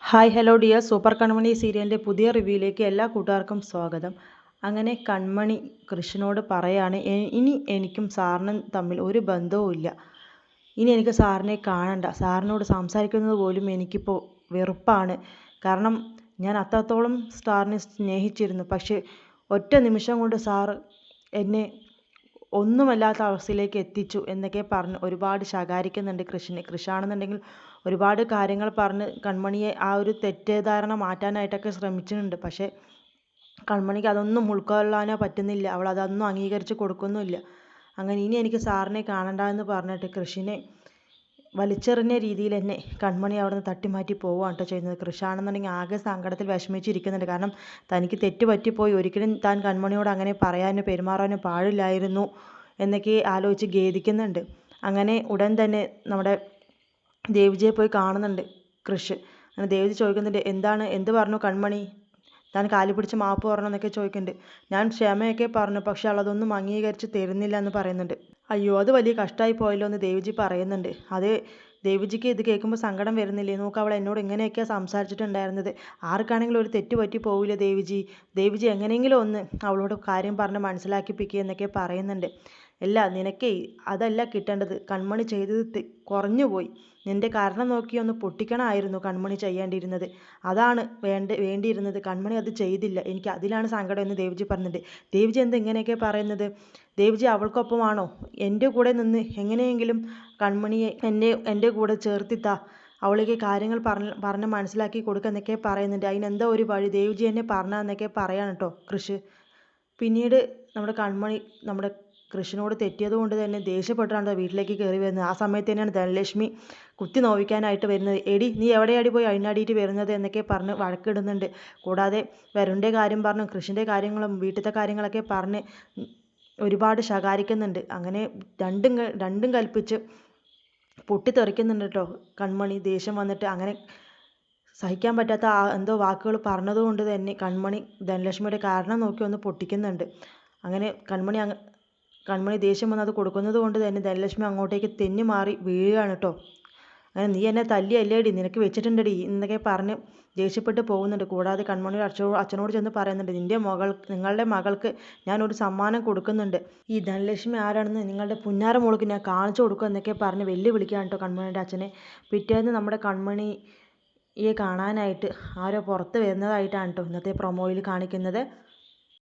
Hi hello dear super കൺമണി സീരിയലിൻ്റെ പുതിയ റിവ്യൂയിലേക്ക് എല്ലാ കൂട്ടുകാർക്കും സ്വാഗതം. അങ്ങനെ കൺമണി കൃഷ്ണനോട് പറയാണ്, ഇനി എനിക്കും സാറിനും തമ്മിൽ ഒരു ബന്ധവും ഇല്ല. ഇനി എനിക്ക് സാറിനെ കാണണ്ട. സാറിനോട് സംസാരിക്കുന്നത് പോലും എനിക്കിപ്പോൾ വെറുപ്പാണ്. കാരണം ഞാൻ അത്രത്തോളം സാറിനെ സ്നേഹിച്ചിരുന്നു. പക്ഷേ ഒറ്റ നിമിഷം കൊണ്ട് സാറ് എന്നെ ഒന്നുമല്ലാത്ത അവസ്ഥയിലേക്ക് എത്തിച്ചു എന്നൊക്കെ പറഞ്ഞ് ഒരുപാട് ശകാരിക്കുന്നുണ്ട് കൃഷിനെ. കൃഷാണെന്നുണ്ടെങ്കിൽ ഒരുപാട് കാര്യങ്ങൾ പറഞ്ഞ് കൺമണിയെ ആ ഒരു തെറ്റിദ്ധാരണ മാറ്റാനായിട്ടൊക്കെ ശ്രമിച്ചിട്ടുണ്ട്. പക്ഷേ കൺമണിക്ക് അതൊന്നും ഉൾക്കൊള്ളാനോ പറ്റുന്നില്ല. അവൾ അതൊന്നും അംഗീകരിച്ച് കൊടുക്കുന്നുമില്ല. അങ്ങനെ ഇനി എനിക്ക് സാറിനെ കാണണ്ട എന്ന് പറഞ്ഞിട്ട് കൃഷിനെ വലിച്ചെറിഞ്ഞ രീതിയിൽ തന്നെ കൺമണി അവിടെ നിന്ന് തട്ടിമാറ്റി പോവുകയാണ് കേട്ടോ ചെയ്യുന്നത്. കൃഷാണെന്നുണ്ടെങ്കിൽ ആകെ സങ്കടത്തിൽ വിഷമിച്ചിരിക്കുന്നുണ്ട്. കാരണം തനിക്ക് തെറ്റ് പറ്റിപ്പോയി, ഒരിക്കലും താൻ കൺമണിയോട് അങ്ങനെ പറയാനോ പെരുമാറാനോ പാടില്ലായിരുന്നു എന്നൊക്കെ ആലോചിച്ച് ഖേദിക്കുന്നുണ്ട്. അങ്ങനെ ഉടൻ തന്നെ നമ്മുടെ ദേവിജിയെ പോയി കാണുന്നുണ്ട് കൃഷ്. അങ്ങനെ ദേവിജി ചോദിക്കുന്നുണ്ട്, എന്ത് പറഞ്ഞു കൺമണി, താൻ കാലി പിടിച്ച് മാപ്പ് പറഞ്ഞു എന്നൊക്കെ ചോദിക്കുന്നുണ്ട്. ഞാൻ ക്ഷമയൊക്കെ പറഞ്ഞു, പക്ഷെ അവളതൊന്നും അംഗീകരിച്ച് തരുന്നില്ല എന്ന് പറയുന്നുണ്ട്. അയ്യോ, അത് വലിയ കഷ്ടമായി പോയല്ലോ എന്ന് ദേവിജി പറയുന്നുണ്ട്. അത് ദേവിജിക്ക് ഇത് കേൾക്കുമ്പോൾ സങ്കടം വരുന്നില്ലേ? നോക്ക്, അവൾ എന്നോട് ഇങ്ങനെയൊക്കെയാണ് സംസാരിച്ചിട്ടുണ്ടായിരുന്നത്. ആർക്കാണെങ്കിലും ഒരു തെറ്റ് പറ്റി പോവില്ല ദേവിജി. ദേവിജി എങ്ങനെയെങ്കിലും ഒന്ന് അവളോട് കാര്യം പറഞ്ഞ് മനസ്സിലാക്കിപ്പിക്കുക എന്നൊക്കെ പറയുന്നുണ്ട്. നിനക്കേ അതല്ല കിട്ടേണ്ടത്. കൺമണി ചെയ്തത് കുറഞ്ഞുപോയി. നിന്റെ കാരണം നോക്കി ഒന്ന് പൊട്ടിക്കണമായിരുന്നു കൺമണി ചെയ്യേണ്ടിയിരുന്നത്. അതാണ് വേണ്ടിയിരുന്നത്. കൺമണി അത് ചെയ്തില്ല. എനിക്ക് അതിലാണ് സങ്കടം എന്ന് ദേവിജി പറഞ്ഞിട്ടുണ്ട്. ദേവിജി എന്താ ഇങ്ങനെയൊക്കെ പറയുന്നത്? ദേവിജി അവൾക്കൊപ്പമാണോ? എൻ്റെ കൂടെ നിന്ന് എങ്ങനെയെങ്കിലും കൺമണിയെ എൻ്റെ കൂടെ ചേർത്തിത്താ, അവൾക്ക് കാര്യങ്ങൾ പറഞ്ഞ് മനസ്സിലാക്കി കൊടുക്കുക എന്നൊക്കെ പറയുന്നുണ്ട്. അതിനെന്താ ഒരു വഴി? ദേവിജി എന്നെ പറഞ്ഞാന്നൊക്കെ പറയാണ് കേട്ടോ കൃഷ്. പിന്നീട് നമ്മുടെ കൺമണി നമ്മുടെ കൃഷ്ണനോട് തെറ്റിയത് കൊണ്ട് തന്നെ ദേഷ്യപ്പെട്ടാണ് വീട്ടിലേക്ക് കയറി വരുന്നത്. ആ സമയത്ത് തന്നെയാണ് ധനലക്ഷ്മി കുത്തി നോവിക്കാനായിട്ട് വരുന്നത്. എടി, നീ എവിടെയാടി പോയി അഴിഞ്ഞാടിയിട്ട് വരുന്നത് എന്നൊക്കെ പറഞ്ഞ് വഴക്കിടുന്നുണ്ട്. കൂടാതെ വരുണിൻ്റെ കാര്യം പറഞ്ഞു, കൃഷിൻ്റെ കാര്യങ്ങളും വീട്ടിലത്തെ കാര്യങ്ങളൊക്കെ പറഞ്ഞ് ഒരുപാട് ശകാരിക്കുന്നുണ്ട്. അങ്ങനെ രണ്ടും കൽപ്പിച്ച് പൊട്ടിത്തെറിക്കുന്നുണ്ട് കേട്ടോ കൺമണി ദേഷ്യം വന്നിട്ട്. അങ്ങനെ സഹിക്കാൻ പറ്റാത്ത എന്തോ വാക്കുകൾ പറഞ്ഞതുകൊണ്ട് തന്നെ കൺമണി ധനലക്ഷ്മിയുടെ കാരണം നോക്കി ഒന്ന് പൊട്ടിക്കുന്നുണ്ട്. അങ്ങനെ കൺമണി ദേഷ്യം വന്ന് അത് കൊടുക്കുന്നത് കൊണ്ട് തന്നെ ധനലക്ഷ്മി അങ്ങോട്ടേക്ക് തെന്നി മാറി വീഴുകയാണ് കേട്ടോ. അങ്ങനെ നീ എന്നെ തല്ലിയല്ലേടി, നിനക്ക് വെച്ചിട്ടുണ്ടടി എന്നൊക്കെ പറഞ്ഞ് ദേഷ്യപ്പെട്ട് പോകുന്നുണ്ട്. കൂടാതെ കൺമണി അച്ഛനോട് ചെന്ന് പറയുന്നുണ്ട്, നിങ്ങളുടെ മകൾക്ക് ഞാനൊരു സമ്മാനം കൊടുക്കുന്നുണ്ട്. ഈ ധനലക്ഷ്മി ആരാണെന്ന് നിങ്ങളുടെ പുന്നാര മോൾക്ക് ഞാൻ കാണിച്ചു കൊടുക്കുക എന്നൊക്കെ പറഞ്ഞ് വെല്ലുവിളിക്കുകയാണ് കേട്ടോ കൺമണിയുടെ അച്ഛനെ. പിറ്റേന്ന് നമ്മുടെ കൺമണിയെ കാണാനായിട്ട് ആരോ പുറത്ത് വരുന്നതായിട്ടാണ് കേട്ടോ ഇന്നത്തെ പ്രൊമോയിൽ കാണിക്കുന്നത്.